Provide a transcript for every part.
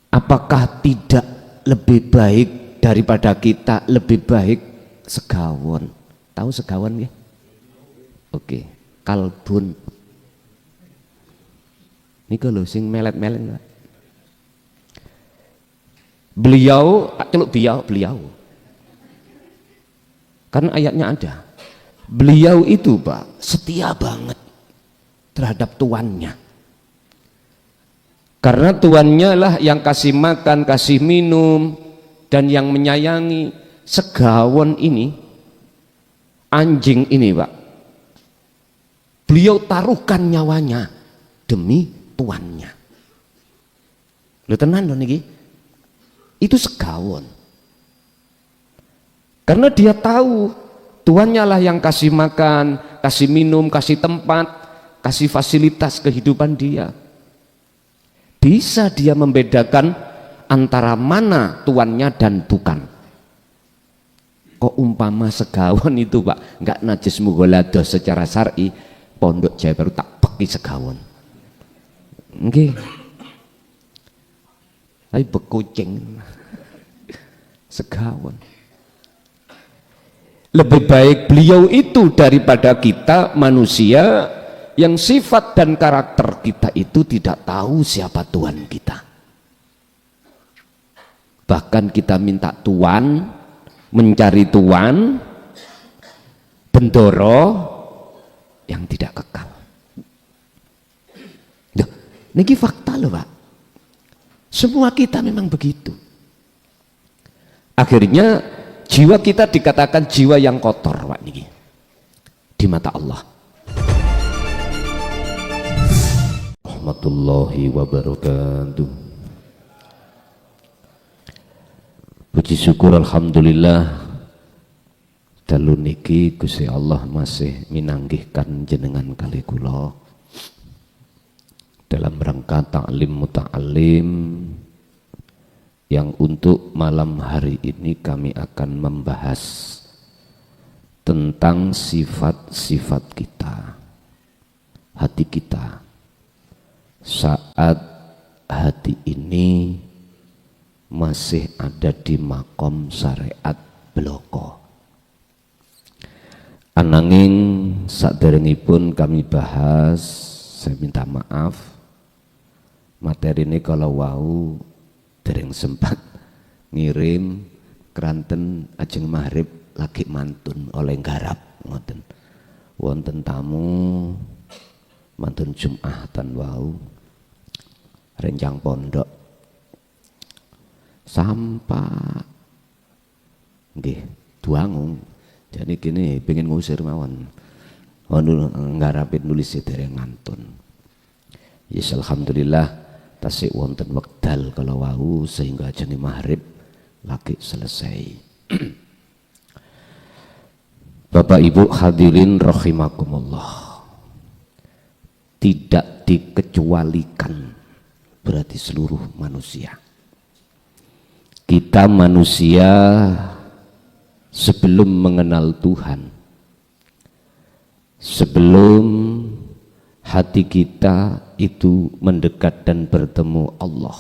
Apakah tidak lebih baik daripada kita lebih baik segawon? Tahu segawon ya? Oke, kalbun. Niku lho sing melet-melet. Beliau, celuk beliau. Karena ayatnya ada. Beliau itu Pak setia banget terhadap tuannya. Karena tuannya lah yang kasih makan, kasih minum, dan yang menyayangi. Segawon ini, anjing ini Pak, beliau taruhkan nyawanya demi tuannya. Lho tenan lho niki. Itu segawon. Karena dia tahu tuannya lah yang kasih makan, kasih minum, kasih tempat, kasih fasilitas kehidupan dia. Bisa dia membedakan antara mana tuannya dan bukan. Kok umpama segawon itu Pak nggak najis mughaladzah secara syar'i, Pondok Jaya Baru tak beki segawon. Nggih. Tapi bekucing segawon. Lebih baik beliau itu daripada kita manusia yang sifat dan karakter kita itu tidak tahu siapa Tuhan kita. Bahkan kita minta Tuhan, mencari Tuhan, bendoro yang tidak kekal. Duh, niki fakta loh Pak. Semua kita memang begitu. Akhirnya jiwa kita dikatakan jiwa yang kotor Pak niki di mata Allah. Rahmatullahi wabarakatuh. Puji syukur alhamdulillah dalu niki Gusti Allah masih minanggihkan jenengan kali kula dalam rangka ta'lim muta'alim yang untuk malam hari ini kami akan membahas tentang sifat-sifat kita, hati kita saat hati ini masih ada di makom syariat bloko. Ananging saderengipun kami bahas, saya minta maaf materi ini kalau wau dereng sempat ngirim keranten ajeng maghrib lagi mantun oleh garap ngoten wonten tamu mantun Jum'atan wau renjang pondok sampah nggih duangung jadi kini pengen ngusir mawon ngarapin nulis dereng ngantun. Yes alhamdulillah tasik wonten wekdal kalau wau sehingga ajeng maghrib lagi selesai. Bapak Ibu hadirin rahimakumullah, tidak dikecualikan berarti seluruh manusia. Kita manusia sebelum mengenal Tuhan, sebelum hati kita itu mendekat dan bertemu Allah,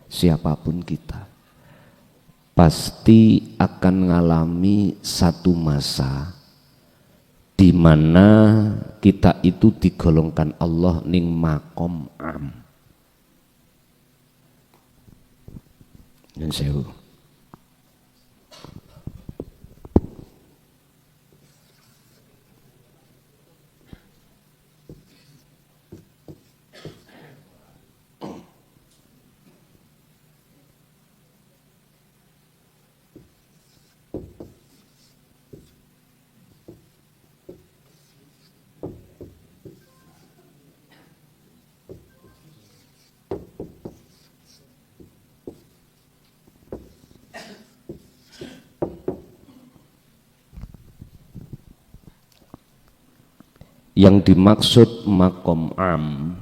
siapapun kita pasti akan mengalami satu masa di mana kita itu digolongkan Allah ning makom am. Dan sewu. Yang dimaksud makom am,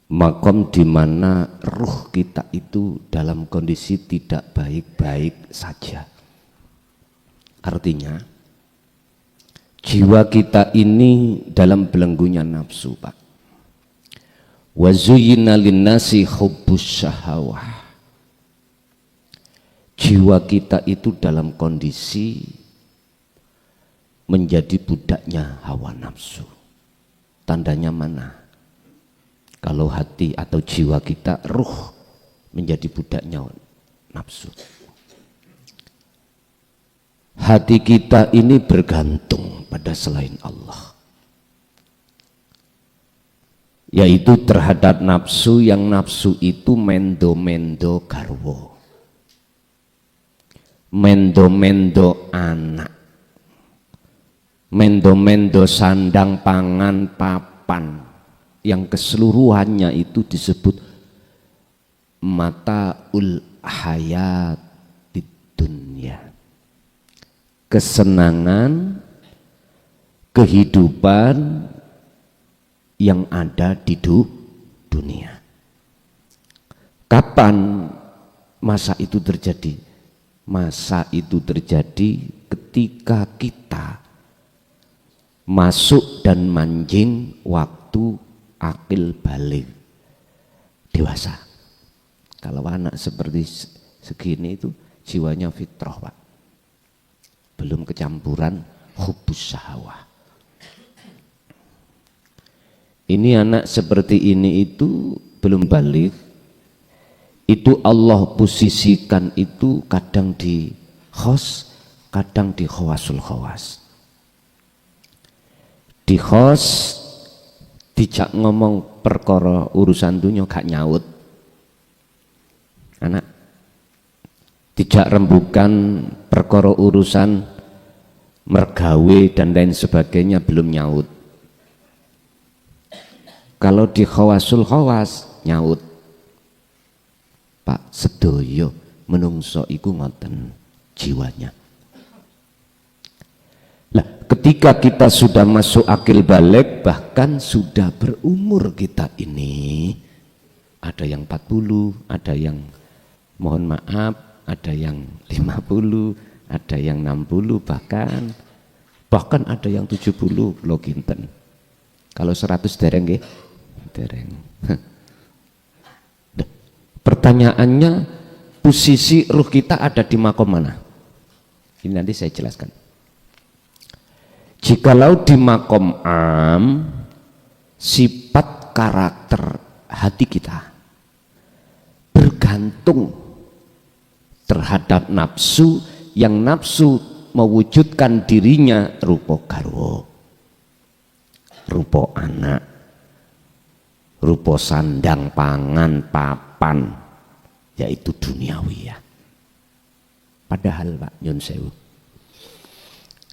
makom di mana ruh kita itu dalam kondisi tidak baik-baik saja. Artinya jiwa kita ini dalam belenggunya nafsu Pak. Wa zuyyina linnasi hubbus syahawah. Jiwa kita itu dalam kondisi menjadi budaknya hawa nafsu. Tandanya mana? Kalau hati atau jiwa kita, ruh menjadi budaknya nafsu. Hati kita ini bergantung pada selain Allah, yaitu terhadap nafsu, yang nafsu itu mendo-mendo garwo, mendo-mendo anak, mendo-mendo sandang pangan papan, yang keseluruhannya itu disebut mataul hayat di dunia, kesenangan kehidupan yang ada di dunia. Kapan masa itu terjadi? Masa itu terjadi ketika kita masuk dan manjing waktu akil balik dewasa. Kalau anak seperti segini itu jiwanya fitrah, Pak, belum kecampuran hubus syahwah. Ini anak seperti ini itu belum balik, itu Allah posisikan itu kadang di khos, kadang di khawasul khawas. Di khos dijak ngomong perkara urusan dunia gak nyaut, anak. Dijak rembukan perkara urusan mergawe dan lain sebagainya belum nyaut. Kalau di khawasul khawas nyaut. Pak, sedoyo menungso iku ngoten jiwanya. Lah, ketika kita sudah masuk akil balik, bahkan sudah berumur kita ini, ada yang 40, ada yang mohon maaf, ada yang 50, ada yang 60, bahkan ada yang 70 lo kinten. Kalau 100 dereng nggih, dereng. Pertanyaannya, posisi ruh kita ada di makom mana? Ini nanti saya jelaskan. Jikalau di makom am, sifat karakter hati kita bergantung terhadap nafsu, yang nafsu mewujudkan dirinya rupa garwa, rupa anak, rupa sandang pangan papan, yaitu duniawi ya. Padahal Pak Nyun Sewu,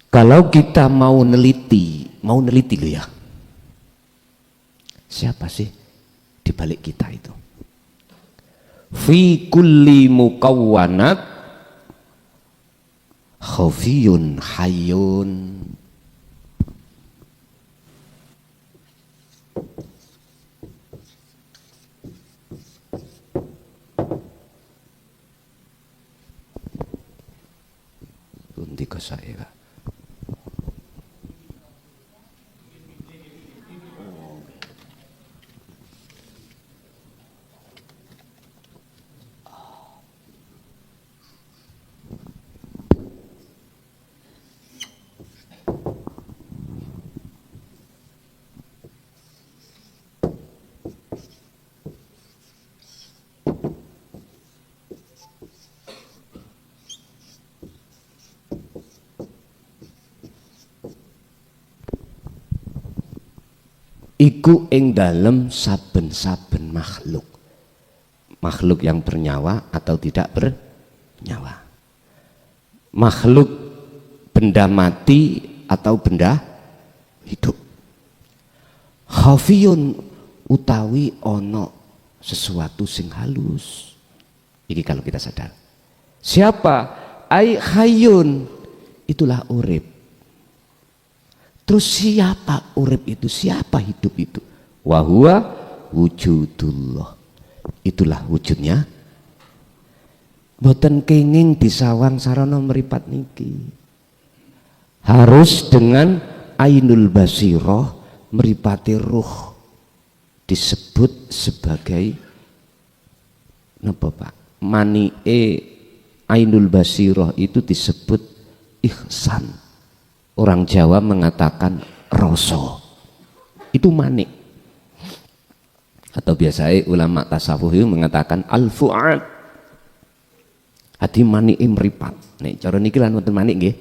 kalau kita mau neliti loh ya, siapa sih di balik kita itu? Fi kulli mukawwanat khafiyun hayyun. Undi ke saya Kak. Iku ing dalem saben-saben makhluk yang bernyawa atau tidak bernyawa, makhluk benda mati atau benda hidup. Khafiyun utawi ono sesuatu sing halus. Ini kalau kita sadar. Siapa? Ai hayyun, itulah urip. Terus siapa urip itu? Siapa hidup itu? Wahuwa wujudullah. Itulah wujudnya. Boten kenging disawang sarana meripat niki. Harus dengan ainul basirah meripati ruh. disebut sebagai napa Pak? Mani'e Ainul Basirah itu disebut ihsan. Orang Jawa mengatakan rasa. Itu manik. Atau biasanya ulama tasawuf itu mengatakan al-fu'ad. Hati mani'e meripat. Nek cara niki lan wonten manik nggih.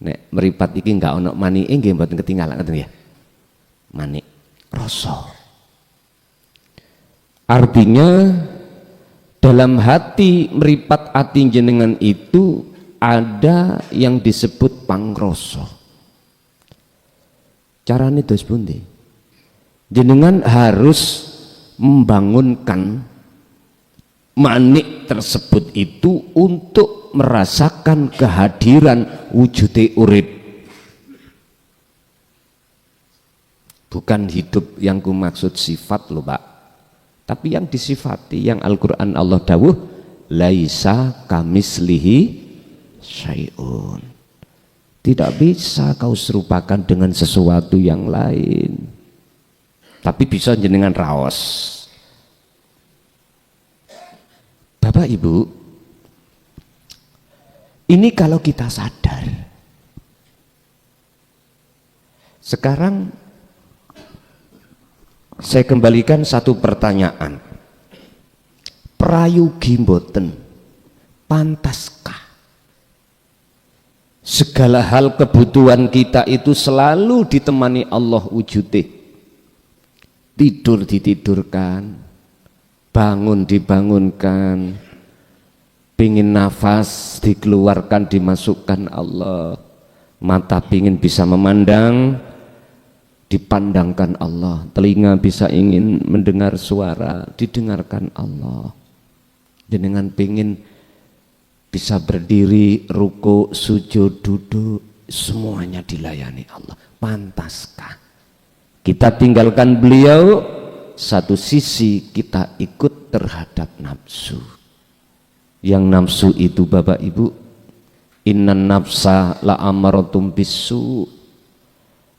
Nek meripat iki enggak ono mani'e nggih mboten ketinggalan ngoten ya. Manik rasa. Artinya dalam hati meripat ati jenengan itu ada yang disebut pangrasa. Carane dos pundi? Jenengan harus membangunkan manik tersebut itu untuk merasakan kehadiran wujude urip. Bukan hidup yang kumaksud sifat loh Pak, tapi yang disifati, yang Al-Quran Allah dawuh laisa kamislihi syai'un. Tidak bisa kau serupakan dengan sesuatu yang lain, tapi bisa jenengan raos. Bapak Ibu, ini kalau kita sadar. Sekarang saya kembalikan satu pertanyaan. Prayogi mboten, pantaskah segala hal kebutuhan kita itu selalu ditemani Allah wujude? Tidur ditidurkan, bangun dibangunkan, pingin nafas dikeluarkan dimasukkan Allah, mata pingin bisa memandang dipandangkan Allah, telinga bisa ingin mendengar suara didengarkan Allah, dengan pingin bisa berdiri, ruku, sujud, duduk, semuanya dilayani Allah. Pantaskah kita tinggalkan beliau? Satu sisi kita ikut terhadap nafsu. Yang nafsu itu Bapak Ibu, innan nafsa la amaratum bisu,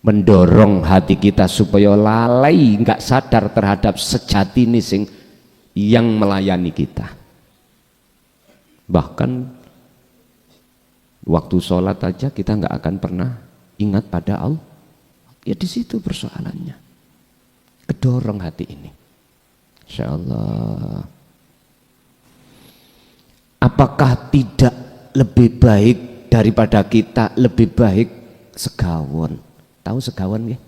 mendorong hati kita supaya lalai, nggak sadar terhadap sejati ini sing yang melayani kita. Bahkan waktu sholat aja kita nggak akan pernah ingat pada Allah. Ya di situ persoalannya. Kedorong hati ini. Insya Allah. Apakah tidak lebih baik daripada kita lebih baik segawon? Tahu segawon ya?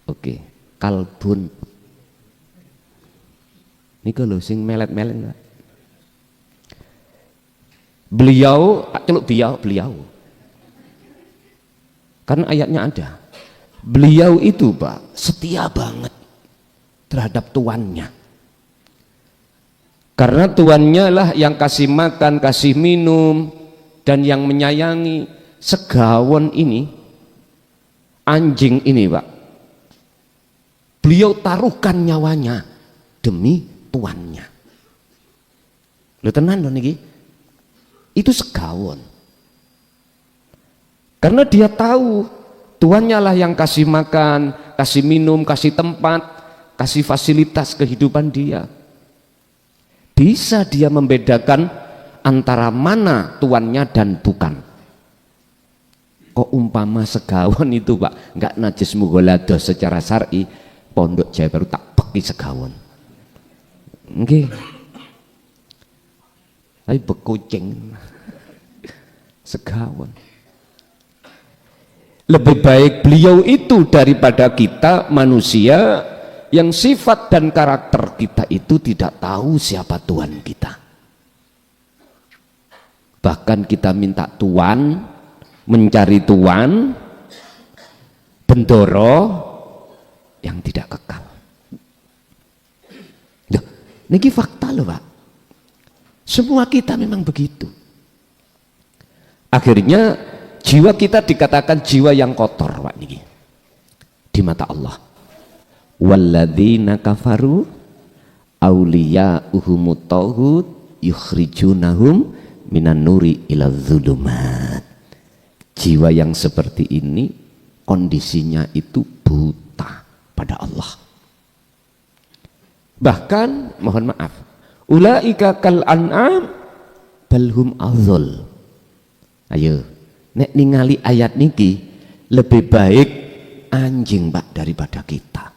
Oke, kalbun. Ini kalau sing melet-melet enggak? Beliau, celuk beliau. Karena ayatnya ada. Beliau itu Pak setia banget terhadap tuannya. Karena tuannya lah yang kasih makan, kasih minum, dan yang menyayangi. Segawon ini, anjing ini Pak, beliau taruhkan nyawanya demi tuannya. Lho tenan lho niki. Itu segawon. Karena dia tahu tuannya lah yang kasih makan, kasih minum, kasih tempat, kasih fasilitas kehidupan dia. Bisa dia membedakan antara mana tuannya dan bukan. Kok umpama segawon itu Pak nggak najis mughaladzah secara syar'i, Pondok Jaya Baru tak peki segawon. Nggih. Tapi bekucing segawon. Lebih baik beliau itu daripada kita manusia yang sifat dan karakter kita itu tidak tahu siapa Tuhan kita. Bahkan kita minta Tuhan, mencari Tuhan, bendoro yang tidak kekal. Duh, niki fakta loh Pak. Semua kita memang begitu. Akhirnya jiwa kita dikatakan jiwa yang kotor Pak niki di mata Allah. Walladzina kafaru awliya'uhumut taghut yukhrijunahum minan nuri ila dzulumat. Jiwa yang seperti ini kondisinya itu buta pada Allah. Bahkan mohon maaf, ulaika kal an'am balhum adhal. Ayo, nek ningali ayat niki lebih baik anjing Pak daripada kita.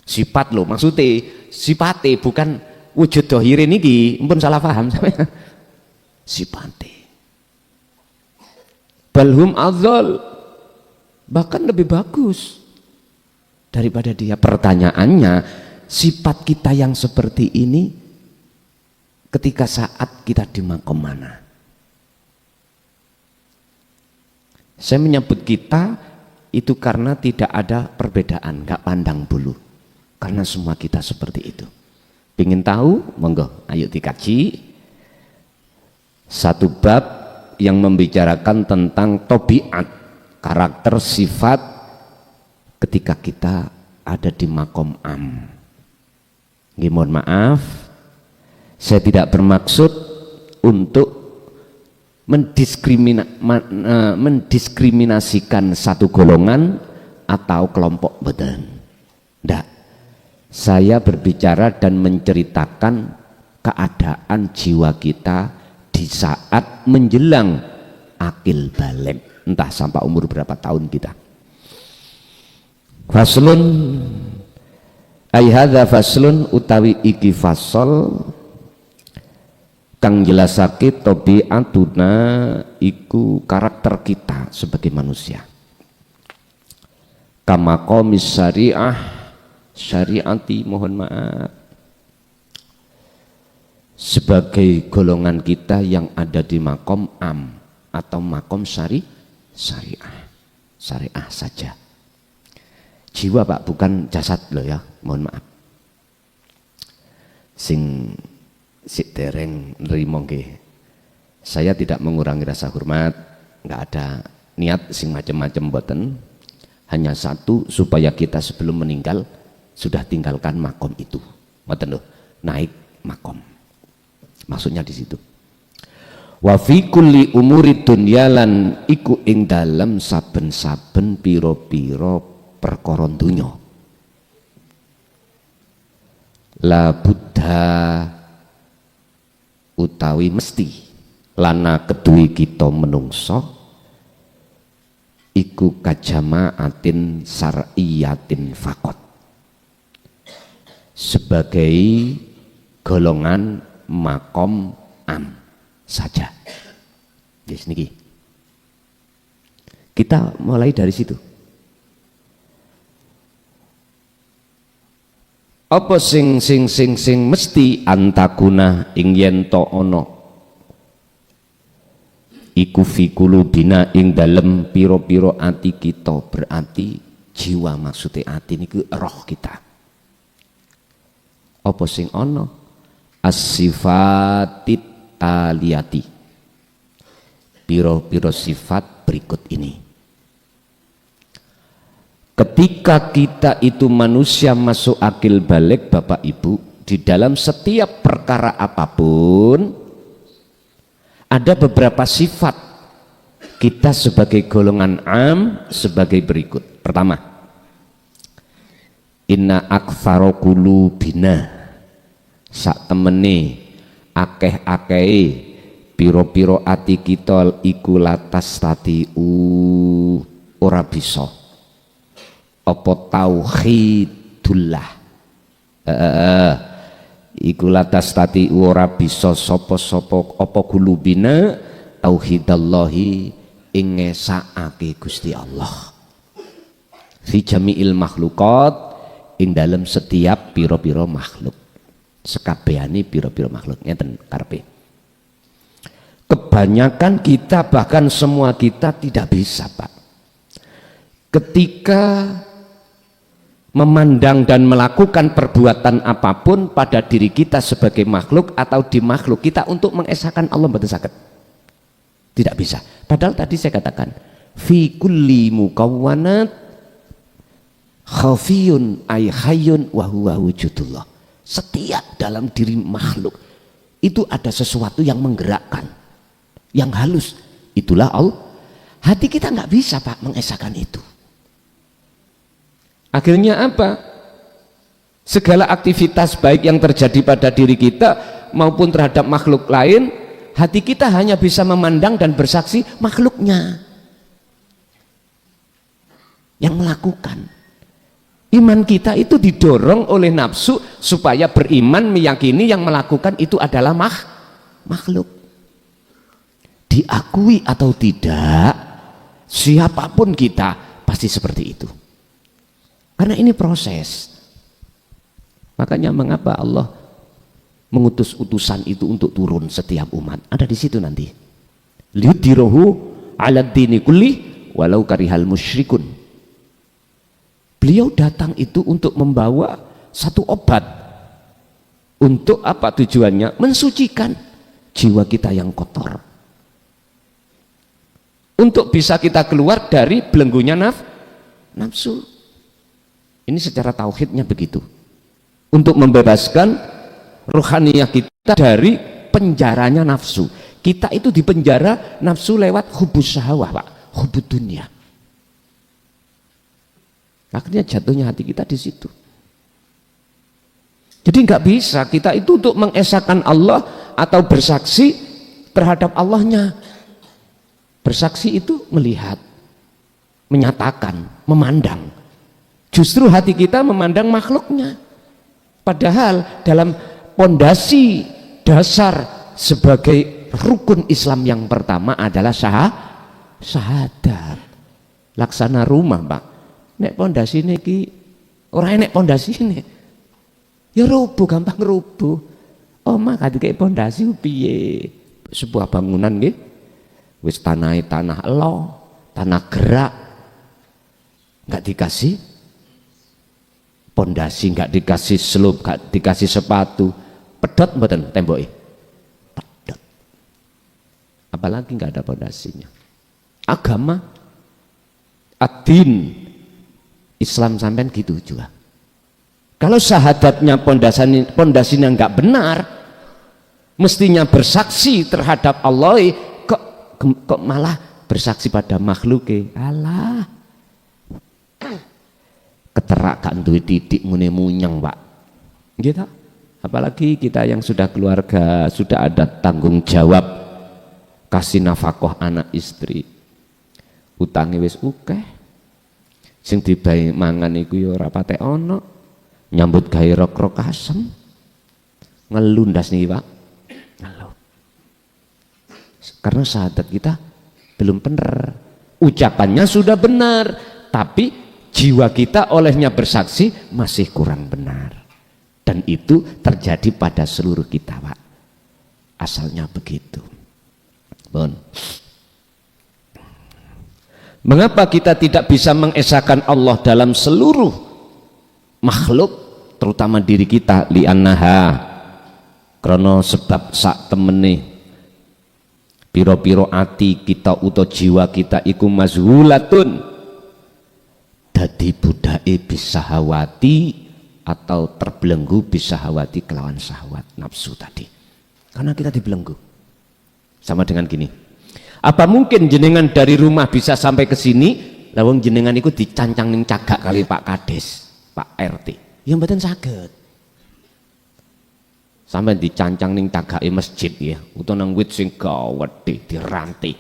Sifat loh, maksudnya sifate bukan wujud dohire niki, ampun salah paham sampeyan. Sifate. Balhum adhal, bahkan lebih bagus daripada dia. Pertanyaannya, sifat kita yang seperti ini ketika saat kita di makom mana? Saya menyebut kita itu karena tidak ada perbedaan, nggak pandang bulu, karena semua kita seperti itu. Ingin tahu? Monggo, ayo dikaji satu bab yang membicarakan tentang tabiat, karakter, sifat ketika kita ada di makom am. Mohon maaf, saya tidak bermaksud untuk mendiskriminasikan satu golongan atau kelompok, betul. Tidak. Saya berbicara dan menceritakan keadaan jiwa kita di saat menjelang akil balik, entah sampai umur berapa tahun kita. Faslun ay hadza faslun utawi iki fasol kang jelasake tabiatuna iku karakter kita sebagai manusia. Kama qomis syariah syariati, mohon maaf, sebagai golongan kita yang ada di makom am atau makom syariah saja. Jiwa Pak, bukan jasad loh ya, mohon maaf. Sing dereng nrimo nggih. Saya tidak mengurangi rasa hormat, nggak ada niat sing macam-macam mboten. Hanya satu, supaya kita sebelum meninggal sudah tinggalkan makom itu. Mboten loh, naik makom. Maksudnya di situ. Wa fi kulli umuri dunyalan iku ing dalem saben-saben pira-pira perkara donya. La buddha utawi mesti lana kedui kita menungso iku kajamaatin syar'iyatin fakot, sebagai golongan makom am saja. Yes, niki. Kita mulai dari situ. Apa sing mesti antaguna ing yen to ana iku fi kulubina ing dalem pira-pira ati kita, berarti jiwa, maksudnya ati niku roh kita. Apa sing ana? As-sifatit taliyati, pira-pira sifat berikut ini. Ketika kita itu manusia masuk akil balik, Bapak Ibu, di dalam setiap perkara apapun ada beberapa sifat kita sebagai golongan am sebagai berikut. Pertama, inna aktsara qulubina, sak temene akeh-akehe piro-piro ati kita iku latas tati'u ora bisa apa tauhidullah, iku latas tati'u ora bisa sapa-sapa apa gulubina tauhidallahi ing ngesakake Gusti Allah fi jami'il makhluqat, ing dalam setiap piro-piro makhluk, sekabehane piro-piro makhluk. Ngeten karepe. Kebanyakan kita, bahkan semua kita tidak bisa, Pak, ketika memandang dan melakukan perbuatan apapun pada diri kita sebagai makhluk atau di makhluk kita untuk mengesahkan Allah, mboten saged. Tidak bisa. Padahal tadi saya katakan fi kulli mukawwanat khafiyun ay hayyun wa huwa wujudullah. Setiap dalam diri makhluk itu ada sesuatu yang menggerakkan, yang halus, itulah Allah. Hati kita nggak bisa, Pak, mengesahkan itu. Akhirnya apa? segala aktivitas baik yang terjadi pada diri kita maupun terhadap makhluk lain, hati kita hanya bisa memandang dan bersaksi makhluknya yang melakukan. Iman kita itu didorong oleh nafsu supaya beriman, meyakini yang melakukan itu adalah makhluk. Diakui atau tidak, siapapun kita pasti seperti itu. Karena ini proses. Makanya mengapa Allah mengutus utusan itu untuk turun setiap umat? Ada di situ nanti. Liyudhirahu 'ala dini kulli walau karihal musyrikun. Beliau datang itu untuk membawa satu obat. Untuk apa tujuannya? Mensucikan jiwa kita yang kotor. Untuk bisa kita keluar dari belenggunya nafsu. Ini secara tauhidnya begitu. Untuk membebaskan rohaniyah kita dari penjaranya nafsu. Kita itu dipenjara nafsu lewat hubus syahwah, Pak, hubud dunia. Akhirnya jatuhnya hati kita di situ. Jadi nggak bisa kita itu untuk mengesahkan Allah atau bersaksi terhadap Allahnya. Bersaksi itu melihat, menyatakan, memandang. Justru hati kita memandang makhluknya. Padahal dalam pondasi dasar sebagai rukun Islam yang pertama adalah syahadat. Laksana rumah, Pak. Nek pondasi ini ki, orang nek pondasi ini, ya rubuh, gampang rubuh. Omah kayak pondasi piye? Sebuah bangunan gitu. Wis tanah elo, tanah gerak, nggak dikasih pondasi, nggak dikasih slope, nggak dikasih sepatu, pedot mboten temboknya, pedot. Apalagi nggak ada pondasinya. Agama, ad-din, Islam sampean gitu juga. Kalau syahadatnya pondasinya nggak benar, mestinya bersaksi terhadap Allah. Kok malah bersaksi pada makhluk? Alah, keterak gak duwe titik mune munyang, Pak. Gitu. Apalagi kita yang sudah keluarga, sudah ada tanggung jawab kasih nafkah anak istri. Utange wis akeh. Sing dibae mangan iku ya ora patek ana. Nyambut gawe rok-rok asem. Ngelundas niki, Pak. Karena syahadat kita belum benar, ucapannya sudah benar, tapi jiwa kita olehnya bersaksi masih kurang benar. Dan itu terjadi pada seluruh kita, Pak. Asalnya begitu. Bon. Mengapa kita tidak bisa mengesahkan Allah dalam seluruh makhluk, terutama diri kita? Li'annaha, krono sebab sak temene piro-piro ati kita uta jiwa kita iku mazhulatun, dadi budake bisahawati atau terbelenggu bisahawati kelawan syahwat nafsu tadi. Karena kita dibelenggu. Sama dengan gini, apa mungkin jenengan dari rumah bisa sampai ke sini lawang jenengan iku dicancang ning cagak kali Pak Kades, Pak RT? Ya mboten saged. Sampai dicancang ning tagake masjid ya, utawa nang wit sing gawedhe dirantai.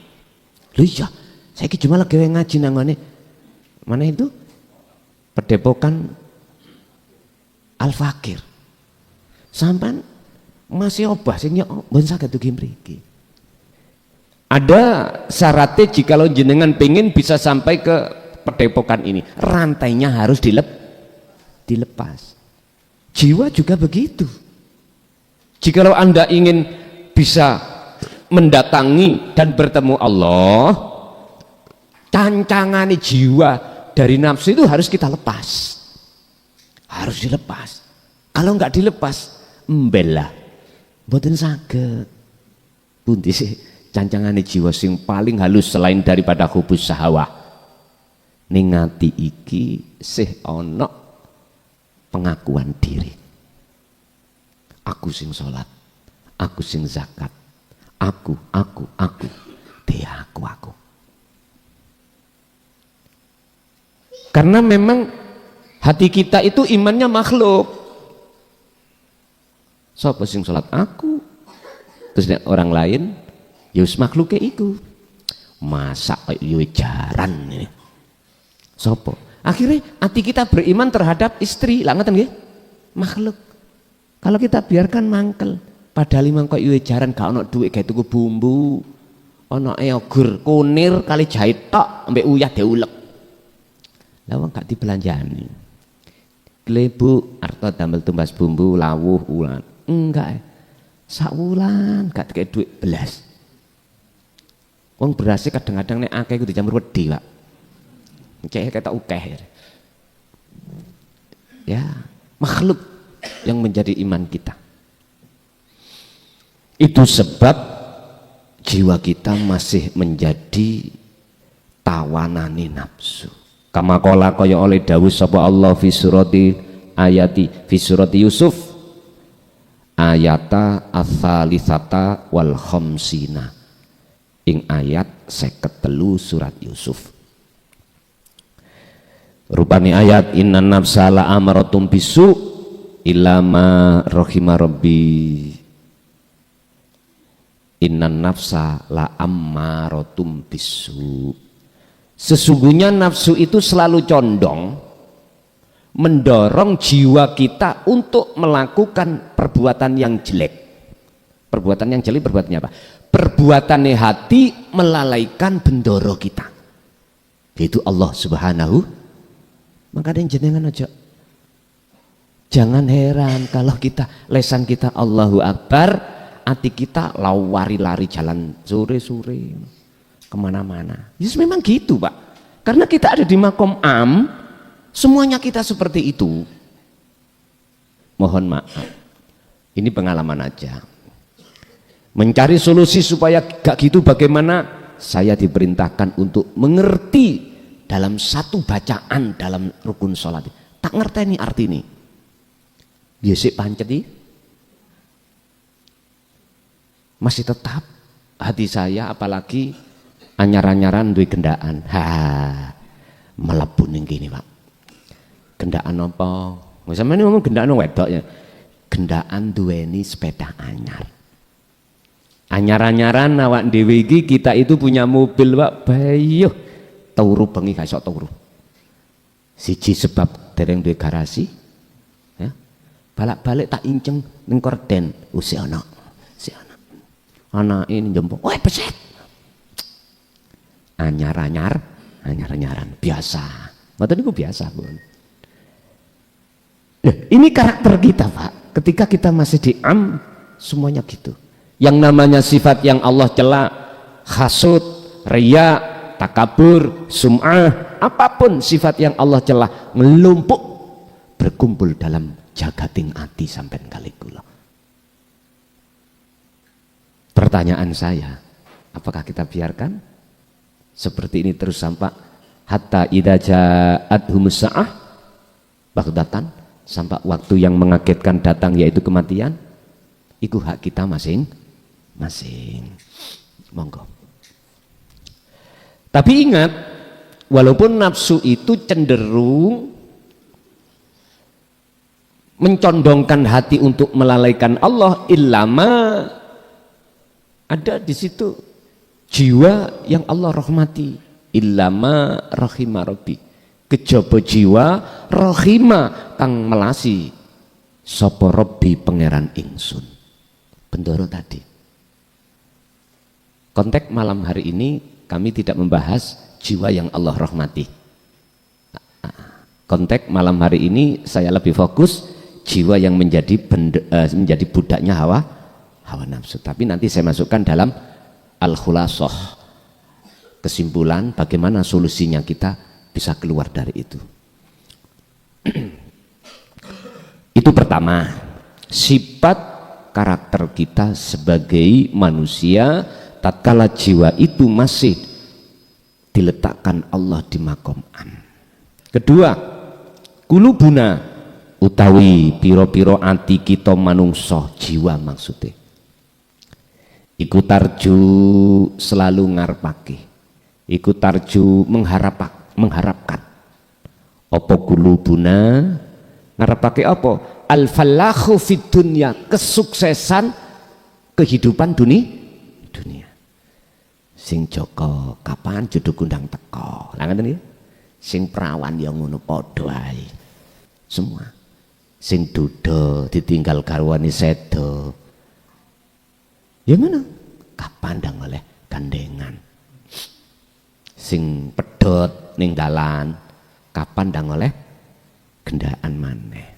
Lho iya, saiki cuma lagi ngaji nang ngene. Mana itu? Padepokan Al-Fakir. Sampan masih obah sing yo mboten saged dugi mriki. Ada syaratnya jikalau jenengan pengen bisa sampai ke padepokan ini, rantainya harus dilepas. Jiwa juga begitu. Jikalau Anda ingin bisa mendatangi dan bertemu Allah, cancangane jiwa dari nafsu itu harus kita lepas. Harus dilepas. Kalau nggak dilepas, embelah. Mboten saged. Pundi sih cancangane jiwa sing paling halus selain daripada hubus syahwah. Ning ati iki sih ana pengakuan diri. Aku sing sholat, aku sing zakat, aku, dia aku. Karena memang hati kita itu imannya makhluk, Sapa sing salat? Aku. Terus nek orang lain ya wis makhluke iku. Masa yo jaran ini. Sapa? Akhirnya hati kita beriman terhadap istri, lah ngoten nggih? Makhluk. Kalau kita biarkan mangkel, padahal imang kok yo jaran gak ono duit gawe tuku bumbu. Ono yogur, kunir kali jahit tok ambek uyah diulek. Lah wong gak dibelanjani. Klebu arto damel tumbas bumbu lawuh ulan. Enggak. Sak wulan gak dikek duit belas. Wong berasnya kadang-kadang nek akeh iku dijamur wedi, Pak. Cek kata ukeh. Ya, makhluk yang menjadi iman kita. Itu sebab jiwa kita masih menjadi tawanani nafsu. Kama qala kaya oleh dawuh sapa Allah fi surati Yusuf ayata ats-tsalitsata wal khamsina. Ing ayat 53 surat Yusuf. Rupane ayat innan nafsa la amaratum bisu illa ma rahima rabbi. Innan nafsa la ammaratum bisu. Sesungguhnya nafsu itu selalu condong mendorong jiwa kita untuk melakukan perbuatan yang jelek. Perbuatan yang jelek perbuatannya apa? Perbuatannya hati melalaikan bendoro kita, yaitu Allah Subhanahu. Makanya jenengan aja jangan heran kalau kita lesan kita Allahu Akbar, hati kita lari jalan sore-sore kemana-mana. Yes, memang gitu Pak, karena kita ada di makom am, semuanya kita seperti itu. Mohon maaf, ini pengalaman aja. Mencari solusi supaya gak gitu bagaimana? Saya diperintahkan untuk mengerti dalam satu bacaan dalam rukun sholat. Tak ngerti ini arti ini. Biasik panceti. Masih tetap hati saya, apalagi anyar-anyaran duwe gendaan. Melebu ning kene, Pak. Gendaan apa? Sampeyan ngomong gendaan wedok ya. Gendaan duweni sepeda anyar. Anyar-anyaran awak dhewe iki kita itu punya mobil Pak, bayuh turu bengi gak iso turu. Siji sebab dereng duwe garasi. Ya. Balak-balik tak inceng ning korden, si anak. Anake njempok, "Woi, beset." Anyar-anyaran biasa. Mboten niku biasa, Bun. Ini karakter kita, Pak. Ketika kita masih di am, semuanya gitu. Yang namanya sifat yang Allah cela, hasud, riya, takabur, sum'ah, apapun sifat yang Allah cela, ngelumpuk berkumpul dalam jagating ati sampai kali kula. Pertanyaan saya, apakah kita biarkan seperti ini terus sampai hatta idza ja'atuhumus sa'ah baghdatan, sampai waktu yang mengagetkan datang yaitu kematian? Itu hak kita masing-masing. Monggo. Tapi ingat, walaupun nafsu itu cenderung mencondongkan hati untuk melalaikan Allah, illama ada di situ jiwa yang Allah rahmati, illama rahima rabbi, kejaba jiwa rahima kang melasi sapa rabbi pangeran ingsun. Bendoro tadi. Konteks malam hari ini kami tidak membahas jiwa yang Allah rahmati. Konteks malam hari ini saya lebih fokus jiwa yang menjadi budaknya hawa nafsu. Tapi nanti saya masukkan dalam al-khulasah, kesimpulan bagaimana solusinya kita bisa keluar dari itu. Itu pertama, sifat karakter kita sebagai manusia tatkala jiwa itu masih diletakkan Allah di makom am. Kedua, kulubuna utawi piro-piro ati kita manungso, jiwa maksudnya iku tarju selalu ngarepake, iku tarju mengharapkan apa kulubuna, ngarepake apa? al-falahu fid dunya, kesuksesan kehidupan dunia. Sing Joko kapan jodoh kundang teko. Lah ngoten nggih. Sing perawan ya ngono padha ae. Semua. Sing duda ditinggal garwane sedo. Ya ngono. Kapan ndang oleh gandengan. Sing pedhot ning dalan, kapan ndang oleh gendaan maneh.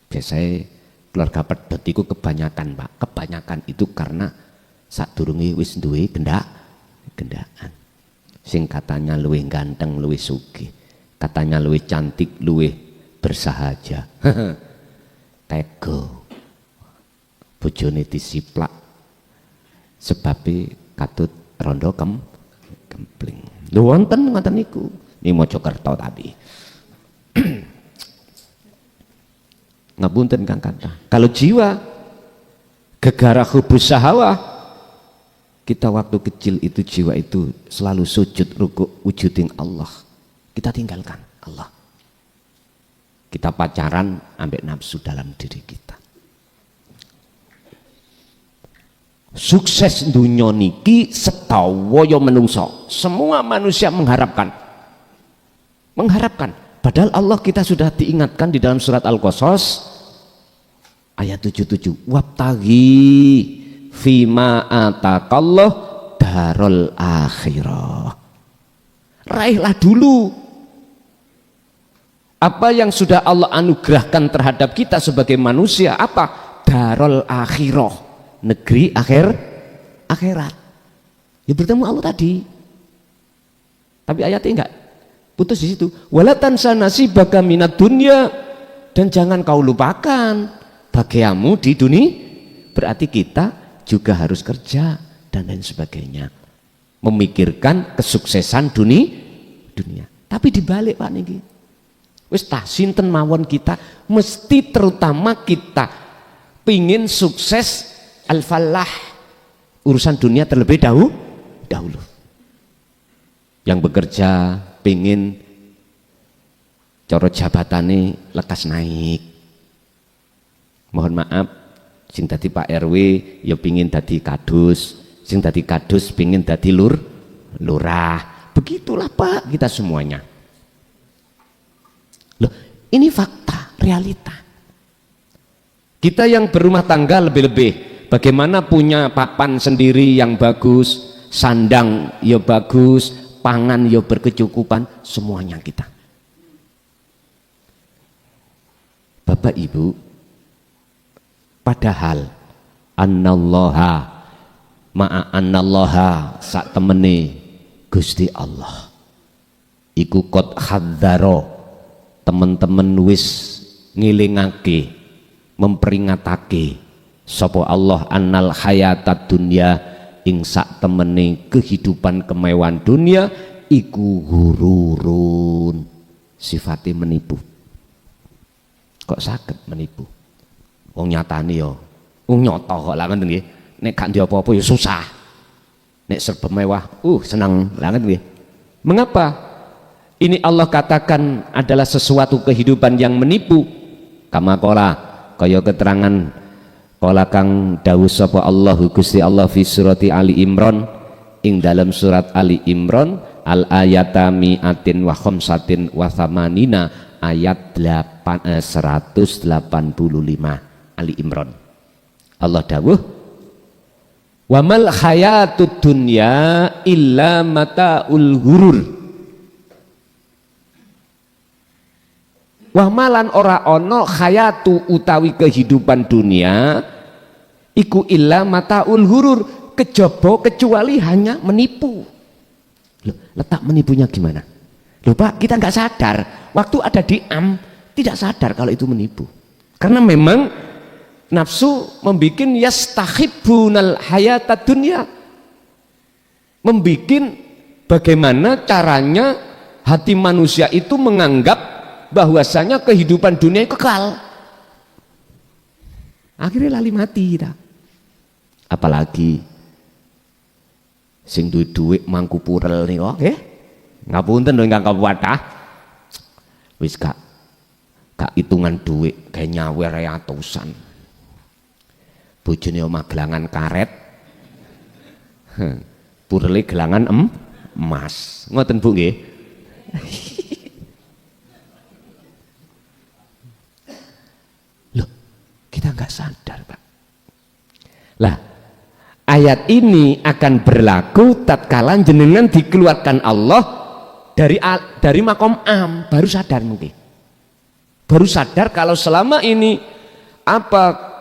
Biasanya keluarga pedhot iku kebanyakan, Pak. Kebanyakan itu karena sadurunge wis duwe gendaan. Sing katanya luwih ganteng, luwih sugih, katanya luwih cantik, luwih bersahaja. Tego. Bojone disiplak sebabe katut rondo kempling. Lho wonten ngoten niku. Ini Mojokerto tadi. Ngapunten Kang Kata. Kalau jiwa gegara hubus syahwah, kita waktu kecil itu jiwa itu selalu sujud rukuk wujudin Allah. Kita tinggalkan Allah. Kita pacaran ambek nafsu dalam diri kita. Sukses dunia niki setawa yo menungso. Semua manusia mengharapkan. Padahal Allah kita sudah diingatkan di dalam surat Al-Qasas ayat 77. Wabtaghi fima atakallah darul akhirah. Raihlah dulu apa yang sudah Allah anugerahkan terhadap kita sebagai manusia. Apa? Darul akhirah, negeri akhirat. Ya bertemu Allah tadi. Tapi ayatnya enggak putus di situ. Wala tansa nasibaka minad dunya, dan jangan kau lupakan bagiamu di dunia. Berarti kita juga harus kerja dan lain sebagainya, memikirkan kesuksesan dunia. Tapi dibalik Pak niki, wis tah sinten mawon kita mesti terutama kita pingin sukses al-falah, urusan dunia terlebih dahulu. Yang bekerja pingin coro jabatane lekas naik. Mohon maaf, sing dadi Pak RW ya pingin dadi kadus, sing dadi kadus pingin dadi lurah. Begitulah Pak kita semuanya. Loh, ini fakta, realita. Kita yang berumah tangga lebih-lebih, bagaimana punya papan sendiri yang bagus, sandang ya bagus, pangan ya berkecukupan, semuanya kita. Bapak Ibu, padahal annallaha sak temene Gusti Allah iku qad hadzaro, teman-teman wis ngilingake, memperingatake sapa Allah annal hayatad dunya, ing sak temene kehidupan kemewahan dunia iku hururun, sifatnya menipu. Kok saged menipu? Wong nyatane ya wong nyata kok lha ngoten nggih. Nek gak ndek apa-apa ya susah. Nek serba mewah senang lha ngoten nggih. Mengapa? Ini Allah katakan adalah sesuatu kehidupan yang menipu. Kama qala, kaya keterangan qala kang dawuh sapa Allah Gusti Allah fi surati Ali Imran, ing dalam surat Ali Imran al ayata mi'atin wa khamsatin wa thamanina, ayat 185 Ali Imran. Allah dawuh wa mal hayatud dunya illa mataul ghurur. Wa malan ora ono hayatu utawi kehidupan dunia iku illa mataul ghurur, kejaba kecuali hanya menipu. Loh, letak menipunya gimana? Loh Pak, kita nggak sadar waktu ada di tidak sadar kalau itu menipu, karena memang nafsu membikin yastahibbunal hayatad dunya, membikin bagaimana caranya hati manusia itu menganggap bahwasanya kehidupan dunia kekal, akhirnya lali mati kita. Apalagi sing duwe mangku purel nika nggih ngapunten lho ingkang kawadah, wis gak gak hitungan duit, kayak nyawer atusan. Bojone omah gelangan karet, purele gelangan emas. Ngoten Bu nggih. Loh, kita nggak sadar Pak. Lah, ayat ini akan berlaku tatkala jenengan dikeluarkan Allah dari makom am, baru sadar mungkin. Baru sadar kalau selama ini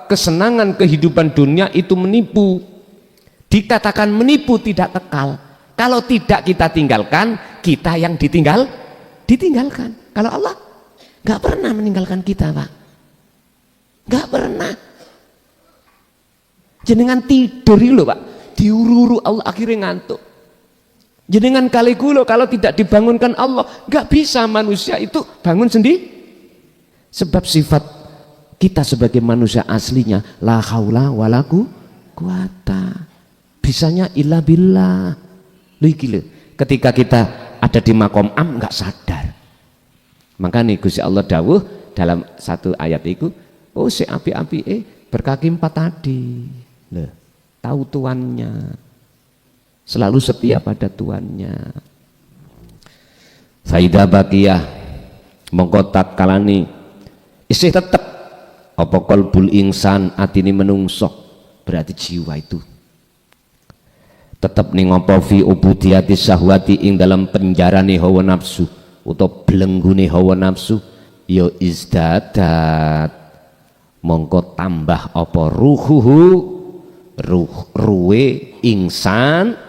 kesenangan kehidupan dunia itu menipu. Dikatakan menipu tidak kekal. Kalau tidak kita tinggalkan, kita yang ditinggalkan. Kalau Allah nggak pernah meninggalkan kita Pak, nggak pernah. Jenengan tidur loh Pak, diururu Allah akhirnya ngantuk. Jenengan kali gulo kalau tidak dibangunkan Allah, nggak bisa manusia itu bangun sendiri. Sebab sifat kita sebagai manusia aslinya la haula wala quwata, bisanya illa billah. Ketika kita ada di makom am nggak sadar. Makanya Gusti Allah dawuh dalam satu ayat itu, oh si api-api berkaki 4 tadi. Loh, tahu tuannya, selalu setia pada tuannya. Faidah bakiyah mongko tatkalani isih tetep apa qalbul insan atine menungso, berarti jiwa itu tetep ning apa fi ubudiyati syahwati ing dalam penjarane hawa nafsu utawa belenggune hawa nafsu ya izdadat mongko tambah apa ruhe insan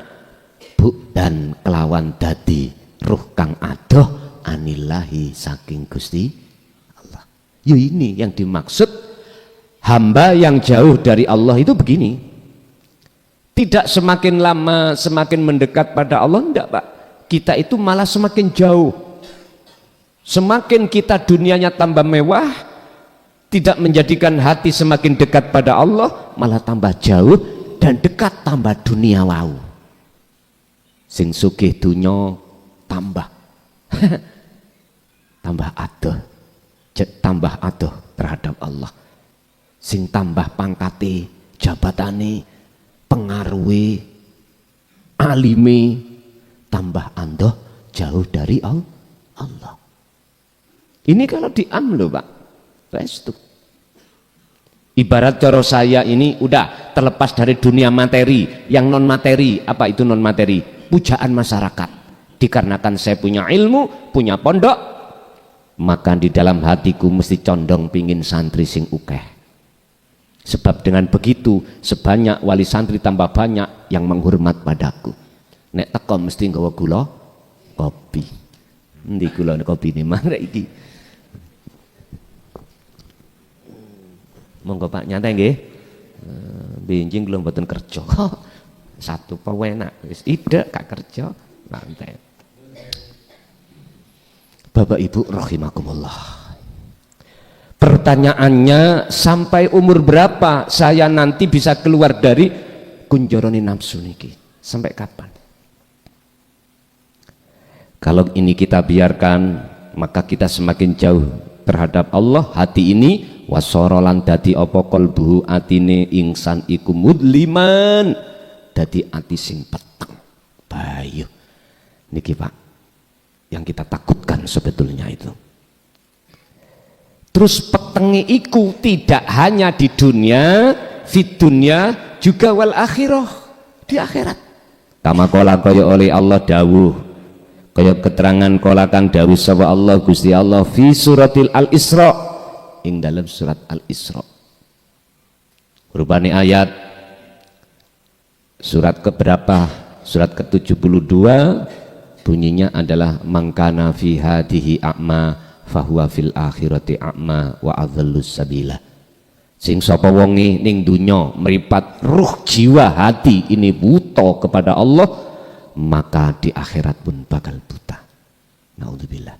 dan kelawan dadi ruh kang adoh anillahi saking Gusti Allah. Ya ini yang dimaksud hamba yang jauh dari Allah itu begini. Tidak semakin lama semakin mendekat pada Allah, enggak Pak. Kita itu malah semakin jauh. Semakin kita dunianya tambah mewah, tidak menjadikan hati semakin dekat pada Allah, malah tambah jauh dan dekat tambah dunia wau. Sing sugih dunya tambah tambah adoh terhadap Allah. Sing tambah pangkate, jabatane, pengaruhi, alime, tambah andoh jauh dari Allah. Ini kalau diam loh Pak, restu. Ibarat cara saya ini udah terlepas dari dunia materi, yang non materi. Apa itu non materi? Pujaan masyarakat. Dikarenakan saya punya ilmu, punya pondok, maka di dalam hatiku mesti condong pingin santri sing ukeh. Sebab dengan begitu sebanyak wali santri tambah banyak yang menghormat padaku. Nek teko mesti nggawa gula kopi. Endi gula kopi ini mana iki? Monggo Pak nyantai nggih. Benjing kula mboten kerja. Satu pewenak wis ide gak kerja santai. Bapak Ibu rahimakumullah. Pertanyaannya, sampai umur berapa saya nanti bisa keluar dari kunjorone nafsu niki? Sampai kapan? Kalau ini kita biarkan, maka kita semakin jauh terhadap Allah. Hati ini wasorolan dadi apa qalbuhu atine ingsan iku mudliman, dadi ati sing peteng. Bayu. Niki Pak, yang kita takutkan sebetulnya itu. Terus petengi iku tidak hanya di dunia, fit dunia juga wal akhirah, di akhirat. Kama kola kaya oleh Allah dawuh, kaya keterangan kola kang dawuh sapa Allah Gusti Allah fi suratil Al-Isra, ing dalam surat Al-Isra. Rupane ayat surat keberapa? Surat ke-72 bunyinya adalah mangkana fi hadihi a'ma fahuwa fil akhirati a'ma wa adhallus sabila. Sing sapa wonge ning dunya meripat ruh jiwa hati ini buta kepada Allah, maka di akhirat pun bakal buta. Naudzubillah.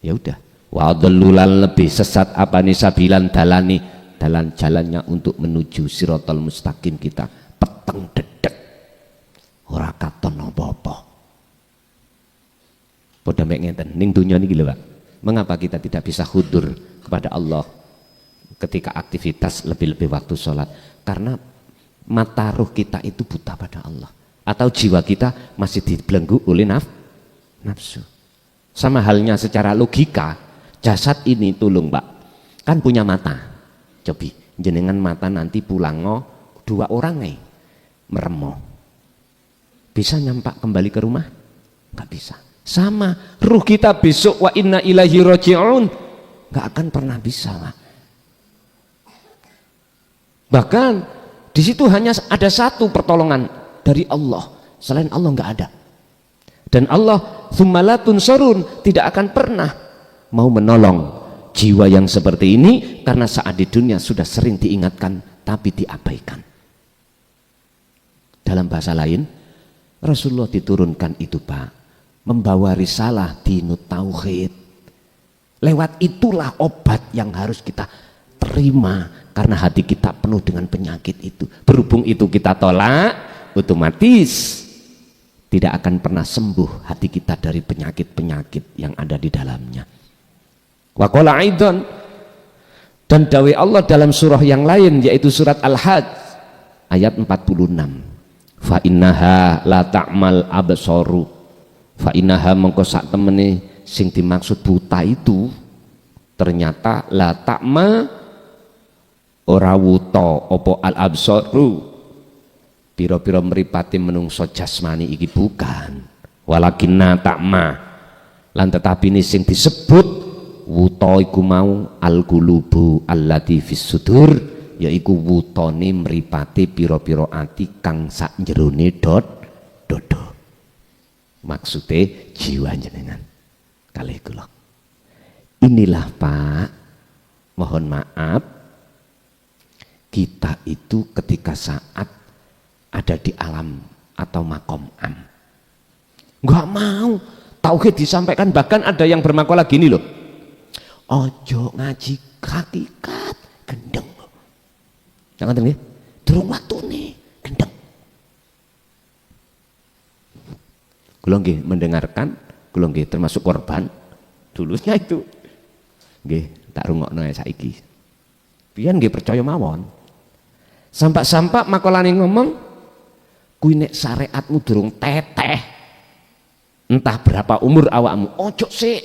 Ya udah, wa adhallulan lebih sesat apa nih sabilan dalani, dalan jalannya untuk menuju siratal mustaqim kita peteng dedek ora katon apa-apa. Padha mek ngeten ning donya niki lho Pak. Mengapa kita tidak bisa hudur kepada Allah ketika aktivitas lebih-lebih waktu sholat? Karena mata ruh kita itu buta pada Allah, atau jiwa kita masih dibelenggu oleh nafsu. Sama halnya secara logika, jasad ini tulung Pak, kan punya mata. Cobi jenengan mata nanti pulang dua orang meremo, bisa nyampak kembali ke rumah? Nggak bisa. Sama ruh kita besok wa inna ilaihi raji'un nggak akan pernah bisa Pak. Bahkan di situ hanya ada satu pertolongan dari Allah, selain Allah nggak ada. Dan Allah tsummalatun sorun tidak akan pernah mau menolong jiwa yang seperti ini, karena saat di dunia sudah sering diingatkan tapi diabaikan. Dalam bahasa lain, Rasulullah diturunkan itu Pak, membawa risalah dinut tauhid. Lewat itulah obat yang harus kita terima, karena hati kita penuh dengan penyakit itu. Berhubung itu kita tolak, otomatis tidak akan pernah sembuh hati kita dari penyakit-penyakit yang ada di dalamnya. Wa qala aidan, dan dawai Allah dalam surah yang lain, yaitu surat Al-Hajj ayat 46. Fa innaha la ta'mal absaru, fa innaha mengko sak temene sing dimaksud buta itu ternyata la ta'ma ora wuta apa al absaru, pira-pira mripate menungso jasmani iki bukan, walakinna ta'ma, lan tetapi ini sing disebut wuta iku mau al qulubu allati fis sudur, yaiku wutane mripate pira-pira ati kang sak jerone dodo. Maksude jiwa jenengan kalih kula. Inilah Pak, mohon maaf, kita itu ketika saat ada di alam atau makom am, nggak mau tauhid disampaikan. Bahkan ada yang bermakalah gini loh, ojo ngaji hakikat gendeng, jangan dengar durung waktu nih gendeng. Kula nggih mendengarkan, kula nggih termasuk korban dulunya itu, nggih tak rungokno saiki. Pian nggih percaya mawon. Sampak-sampak makolane ngomong, kuwi nek syariatmu durung teteh, entah berapa umur awakmu, ojo sik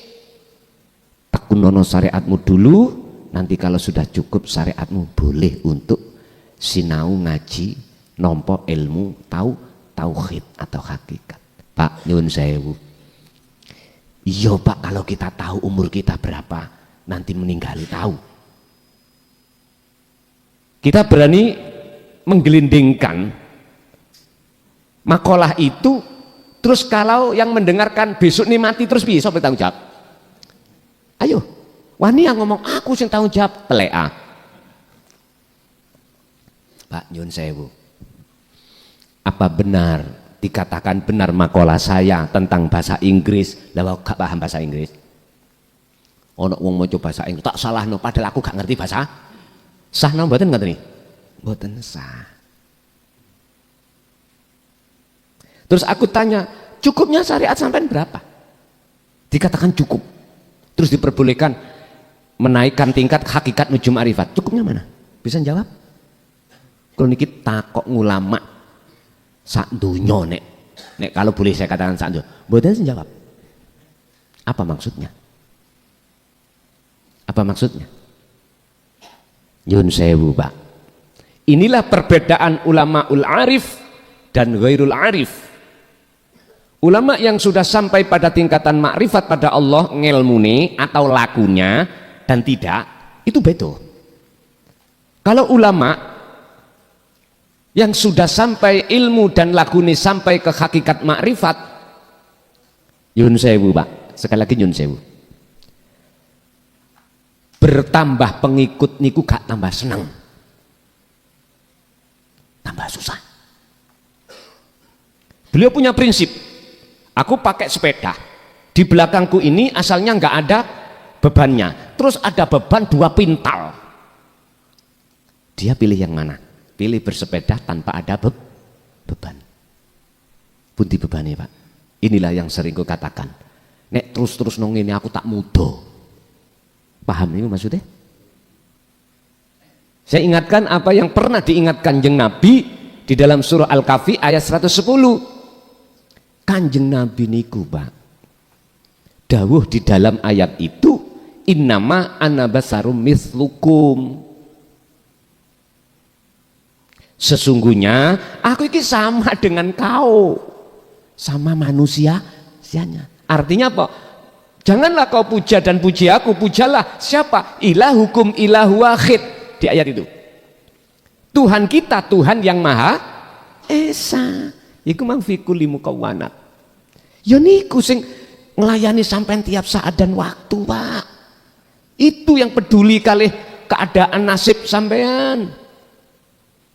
tekunono syariatmu dulu, nanti kalau sudah cukup syariatmu boleh untuk sinau ngaji nompo ilmu tauhid atau hakikat. Pak nyuwun sewu, iya Pak, kalau kita tahu umur kita berapa nanti meninggali tahu, kita berani menggelindingkan makalah itu. Terus kalau yang mendengarkan besok nih mati, terus bisa bertanggung jawab? Ayo wani yang ngomong aku sing tanggung jawab, telea. Pak nyuwun sewu, apa benar dikatakan benar makalah saya tentang bahasa Inggris? Lah gak paham bahasa Inggris, ono wong maca bahasa Inggris tak salahno, padahal aku gak ngerti bahasa. Sahno mboten ngoten niki? Mboten sah. Terus aku tanya, cukupnya syariat sampean berapa? Dikatakan cukup. Terus diperbolehkan menaikkan tingkat hakikat menuju ma'rifat. Cukupnya mana? Bisa jawab? Kalau niki takok ngulama sak donya nek kalau boleh saya katakan sak donya, mboten jawab. Apa maksudnya? Apa maksudnya? Yun sewu Pak. Inilah perbedaan ulamaul arif dan ghairul arif. Ulama yang sudah sampai pada tingkatan makrifat pada Allah, ngelmune atau lakunya dan tidak, itu beda. Kalau ulama yang sudah sampai ilmu dan lagune sampai ke hakikat makrifat, yun sewu Pak, sekali lagi yun sewu, bertambah pengikut niku gak tambah seneng, tambah susah. Beliau punya prinsip, aku pakai sepeda, di belakangku ini asalnya nggak ada bebannya, terus ada beban 2 pintal. Dia pilih yang mana? Pilih bersepeda tanpa ada beban. Pundi bebannya Pak? Inilah yang sering ku katakan, nek terus-terus nong ini aku tak mudo. Paham ini maksudnya? Saya ingatkan apa yang pernah diingatkan Kanjeng Nabi di dalam surah Al-Kahfi ayat 110. Kanjeng Nabi niku, Pak, dawuh di dalam ayat itu, innama ana basarum mislukum. Sesungguhnya aku ini sama dengan kau, sama manusia sianya. Artinya apa? Janganlah kau puja dan puji aku, pujalah siapa? Ilahukum ilahu wahid. Di ayat itu, Tuhan kita Tuhan yang Maha Esa. Iku mang fikuli mukawanat. Ya niku sing ngelayani sampai tiap saat dan waktu, Pak. Itu yang peduli kali keadaan nasib sampean.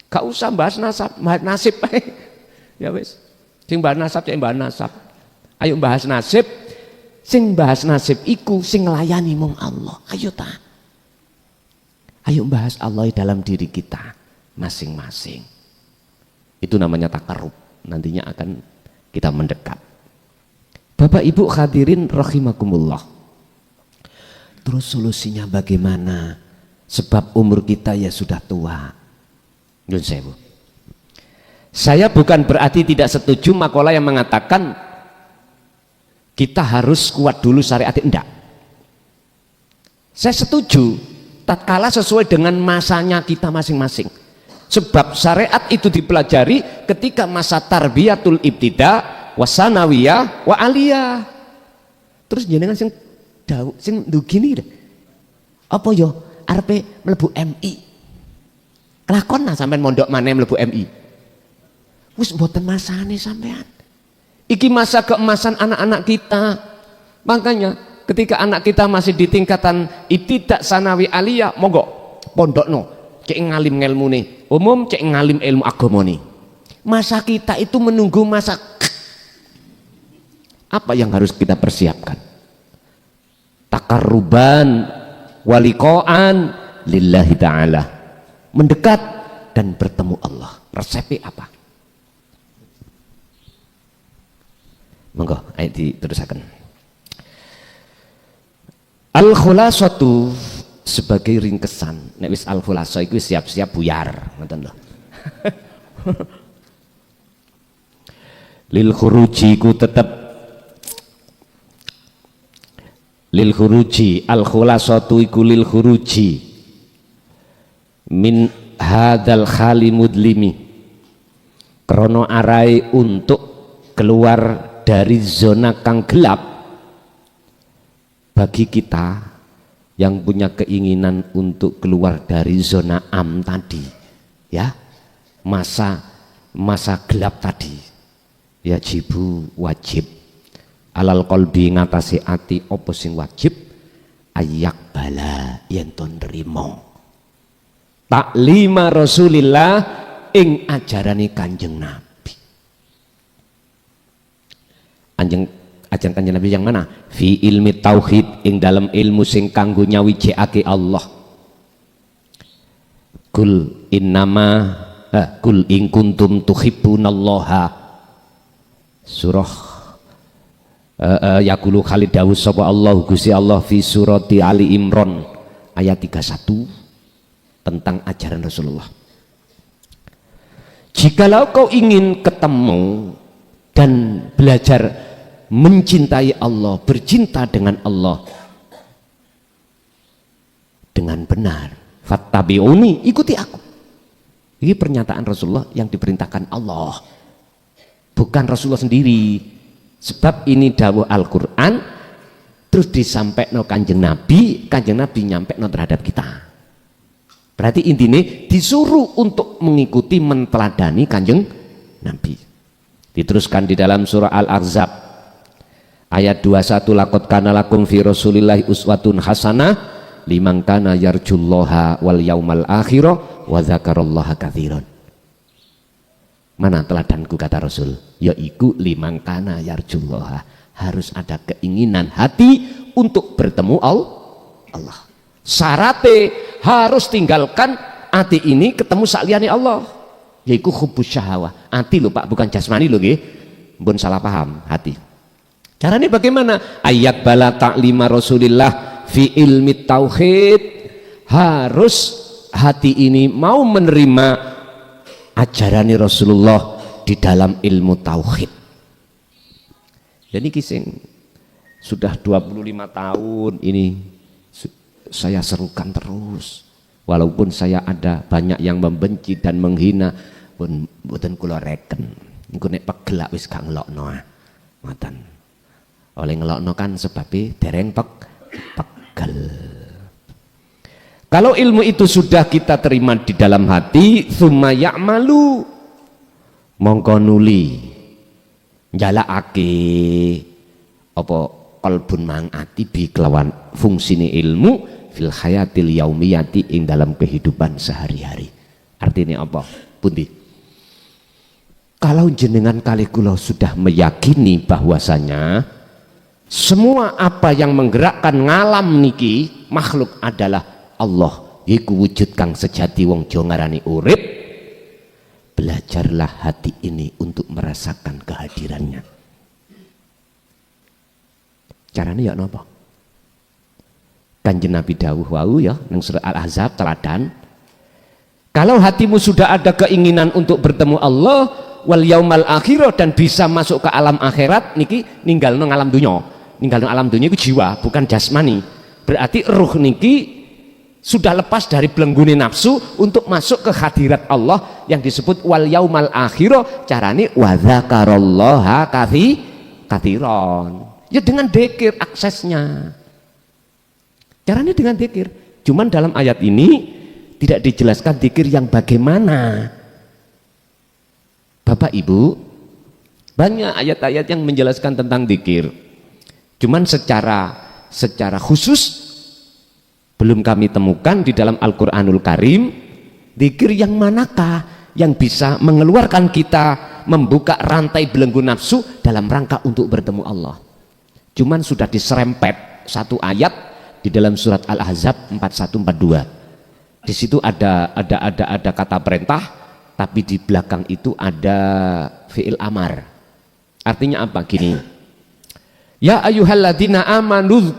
Gak usah bahas nasib ya wis. Sing bahas nasab cek bahas nasab. Ayo bahas nasib. Sing bahas nasib iku sing nglayani mung Allah. Ayo ta. Ayo bahas Allah dalam diri kita masing-masing. Itu namanya takarrub. Nantinya akan kita mendekat. Bapak Ibu hadirin rahimakumullah. Terus solusinya bagaimana? Sebab umur kita ya sudah tua. Nyun sewu. Saya bukan berarti tidak setuju makalah yang mengatakan kita harus kuat dulu syariat, enggak. Saya setuju tatkala sesuai dengan masanya kita masing-masing. Sebab syariat itu dipelajari ketika masa tarbiyatul ibtida, wasanawiyah, wa aliyah. Terus jenengan sing ndugini apa yo arepe mlebu MI. Kelakon sampean mondok maneh mlebu MI. Wis mboten masane sampean. Iki masa keemasan anak-anak kita. Makanya ketika anak kita masih di tingkatan ibtidak sanawi aliyah, monggo pondokno, cek ngalim ilmune umum, cek ngalim ilmu agamane. Masa kita itu menunggu masa apa yang harus kita persiapkan? Takarruban walikoan lillahi ta'ala, mendekat dan bertemu Allah. Resepnya apa? Monggo ayo diterusaken. Al-khulasatu sebagai ringkesan. Nek wis al-khulasa iku siap-siap buyar, ngoten lho. Lil khuruji ku tetep lil khuruji, al-khulasatu iku lil khuruji min hadal khali mudlimi, krono arai untuk keluar dari zona kang gelap. Bagi kita yang punya keinginan untuk keluar dari zona am tadi, ya, masa gelap tadi, ya jibu wajib alal qalbi ngatasi ati apa sing wajib ayak bala yen to nrimo taklima Rasulillah ing ajarane Kanjeng Nabi. Ajaran Kanjeng Nabi yang mana? Fi ilmi tauhid, ing dalam ilmu sing kanggo nyawijekake Allah. Kul innama kul in kuntum tuhibbunallaha. Surah yaqulu Khalid dawuh sapa Allah Gusti Allah fi surati Ali Imran ayat 31 tentang ajaran Rasulullah. Jikalau kau ingin ketemu dan belajar mencintai Allah, bercinta dengan Allah dengan benar, fattabi'uni, ikuti aku. Ini pernyataan Rasulullah yang diperintahkan Allah, bukan Rasulullah sendiri. Sebab ini dawuh Al-Quran terus disampaikan Kanjeng Nabi nyampaikan terhadap kita. Berarti intinya disuruh untuk mengikuti, menteladani Kanjeng Nabi. Diteruskan di dalam surah Al-Ahzab ayat 21, laqad kana lakum fi rasulillahi uswatun hasanah liman kana yarjullaha wal yaumal akhirah wa dzakarallaha katsiran. Mana teladanku kata Rasul? Yaiku liman kana yarjullaha, harus ada keinginan hati untuk bertemu Allah. Syaratnya harus tinggalkan hati ini ketemu sakliyane Allah, yaitu hubbus syahawah. Hati lho Pak, bukan jasmani lho nggih. Mbon salah paham, hati. Caranya bagaimana? Ayat bala ta'lima Rasulillah fi ilmi tauhid, harus hati ini mau menerima ajaran Rasulullah di dalam ilmu tauhid. Jadi kisah sudah 25 tahun ini saya serukan terus, walaupun saya ada banyak yang membenci dan menghina pun mboten kula reken. Engko nek pegelak wis gak ngelokno ngoten. Oleh ngelokno kan sebabnya dereng pegel. Kalau ilmu itu sudah kita terima di dalam hati, tsumma ya'malu, mongko nuli njalakake apa qalbun mang ati bi kelawan fungsine ilmu fil hayatil yaumiyati ing dalam kehidupan sehari-hari. Artinya apa? Pundi? Kalau jenengan kali kula sudah meyakini bahwasanya semua apa yang menggerakkan ngalam niki makhluk adalah Allah, iku wujud kang sejati wong Jawa ngarani urip, belajarlah hati ini untuk merasakan kehadirannya. Caranya ya napa? Kanjeng Nabi dawuh wau ya nang surat Al-Ahzab teladan. Kalau hatimu sudah ada keinginan untuk bertemu Allah wal yaumal akhirah dan bisa masuk ke alam akhirat niki ninggalno alam dunya. Ninggalno alam dunya itu jiwa, bukan jasmani. Berarti ruh niki sudah lepas dari belenggune nafsu untuk masuk ke hadirat Allah yang disebut wal yaumal akhirah. Carane wa dzakarallaha katsiran. Ya dengan dzikir aksesnya. Caranya dengan dzikir. Cuman dalam ayat ini tidak dijelaskan dzikir yang bagaimana. Bapak Ibu, banyak ayat-ayat yang menjelaskan tentang dzikir. Cuman secara khusus belum kami temukan di dalam Al-Quranul Karim dzikir yang manakah yang bisa mengeluarkan kita membuka rantai belenggu nafsu dalam rangka untuk bertemu Allah. Cuman sudah diserempet satu ayat di dalam surat Al-Ahzab 4142. Di situ ada kata perintah, tapi di belakang itu ada fi'il amar. Artinya apa? Gini, ya ayyuhalladzina amanu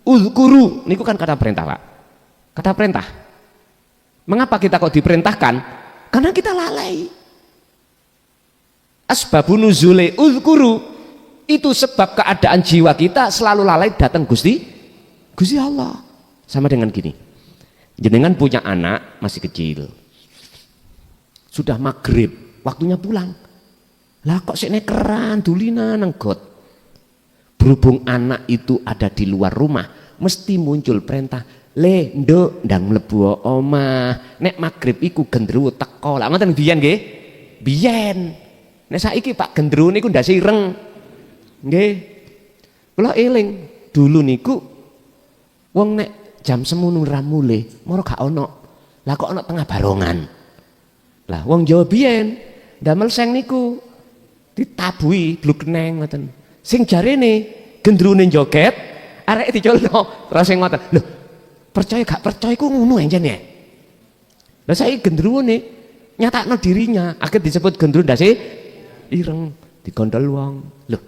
uzkuru, niku kan kata perintah Pak. Kata perintah. Mengapa kita kok diperintahkan? Karena kita lalai. Asbabun nuzule uzkuru, itu sebab keadaan jiwa kita selalu lalai datang Gusti Allah. Sama dengan gini, jenengan punya anak masih kecil, sudah maghrib waktunya pulang, lah kok sik nekeran dulinan nang got. Berhubung anak itu ada di luar rumah, mesti muncul perintah, le nduk ndang mlebu omah, nek maghrib iku gendruwo teko. Lah ngoten biyen nggih. Biyen. Nek saiki Pak gendruwo niku ndase ireng. Nggih. Kula eling dulu niku wong nek jam semono ra mulih, moro gak ono. Lah kok ono tengah barongan. Lah wong Jawa biyen ndamel seng niku ditabui blukneng ngoten. Sing jarene gendrune joget arek diculno terus sing ngoten. Lho, percaya gak percaya iku ngono enjen ya. Lah saiki gendrune nyatakno dirinya, akhir disebut gendruwo ndase ireng digondol wong. Loh,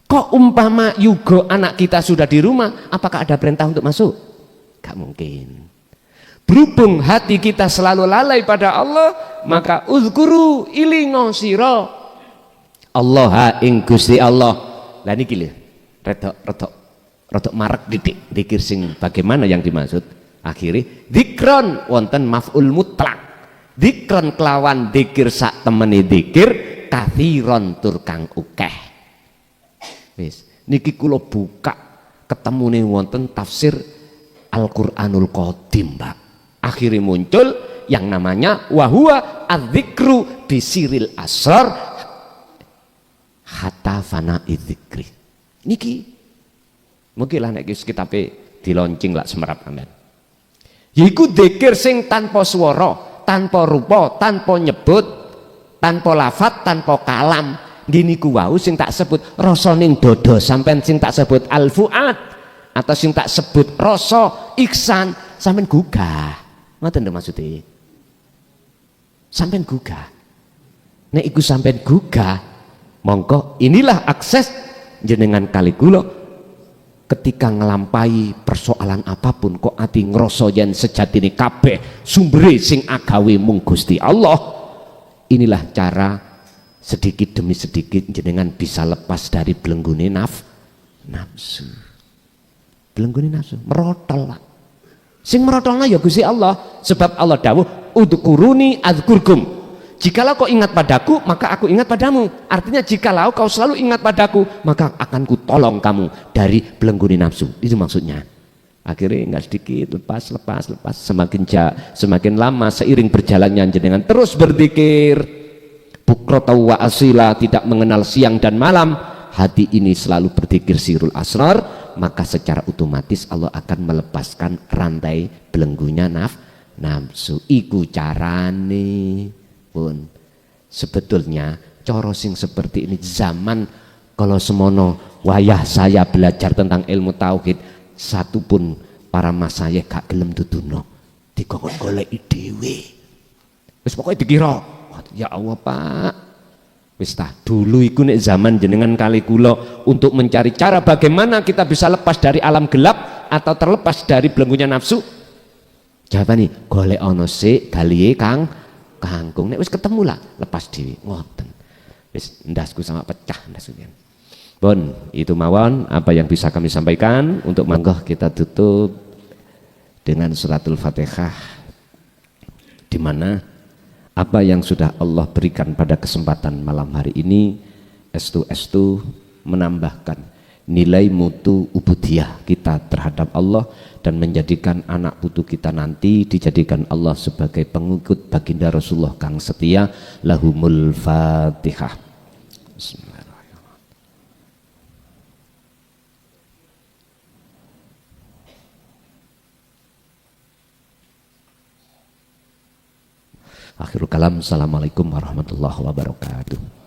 kok umpama yuga anak kita sudah di rumah, apakah ada perintah untuk masuk? Gak mungkin. Berhubung hati kita selalu lalai pada Allah, maka uzkuru ilingo sira Allah ing Gusti Allah. Lah niki lho, rodok marek didik dzikir sing bagaimana yang dimaksud. Akhirnya dzikron wonten maf'ul mutlak. Dzikron kelawan dzikir sak temene dzikir kathiron tur kang akeh. Wis, niki kula buka ketemune wonten tafsir Al-Qur'anul Qadim, Pak. Akhirnya muncul yang namanya wahwa adzikru bisiril asrar hatta fana idzikri. Niki mungkin lah nek kitabe diloncing lah semerap sampean. Yaiku dzikir sing tanpa swara, tanpa rupa, tanpa nyebut, tanpa lafat, tanpa kalam. Nggih niku wau sing tak sebut rasa ning dada sampean, sing tak sebut al-fuad atau sing tak sebut rasa iksan sampean gugah. Ngoten lho maksude. Sampean gugah. Nek iku sampean gugah, mongko inilah akses jenengan kali kula ketika ngelampai persoalan apapun kok ati ngrasa yen sejatine kabeh sumbere sing agawe mung Gusti Allah. Inilah cara sedikit demi sedikit jenengan bisa lepas dari belenggune nafsu. Belenggune nafsu merotol lah. Sing merotolna ya Gusti Allah, sebab Allah dawuh udkuruni adzkurkum. Jikalau kau ingat padaku, maka aku ingat padamu. Artinya jikalau kau selalu ingat padaku, maka akan ku tolong kamu dari belengguni nafsu. Itu maksudnya. Akhirnya enggak sedikit, lepas. Semakin lama seiring berjalannya jenengan terus berzikir. Bukrata wa asila, tidak mengenal siang dan malam. Hati ini selalu berzikir sirul asrar, maka secara otomatis Allah akan melepaskan rantai belenggunya nafsu. Iku carane. Pun sebetulnya coro sing seperti ini zaman kalau semono wayah saya belajar tentang ilmu tauhid, satu pun para mas saya gak gelem duduno dikon goleki dhewe. Wis pokoke dikira ya Allah Pak, wis tah dulu iku nek zaman jenengan kali kula untuk mencari cara bagaimana kita bisa lepas dari alam gelap atau terlepas dari belenggunya nafsu, jawabane golek ana sik galihe kangkung, nek wis ketemu lah lepas dhewe ngoten. Wis ndasku sama pecah ndasku. Bon, itu mawon apa yang bisa kami sampaikan. Untuk monggo kita tutup dengan suratul Fatihah, di mana apa yang sudah Allah berikan pada kesempatan malam hari ini estu menambahkan nilai mutu ubudiyah kita terhadap Allah dan menjadikan anak putu kita nanti dijadikan Allah sebagai pengikut baginda Rasulullah kang setia. Lahumul Fatihah. Bismillahirrahmanirrahim. Akhirul kalam. Assalamualaikum warahmatullahi wabarakatuh.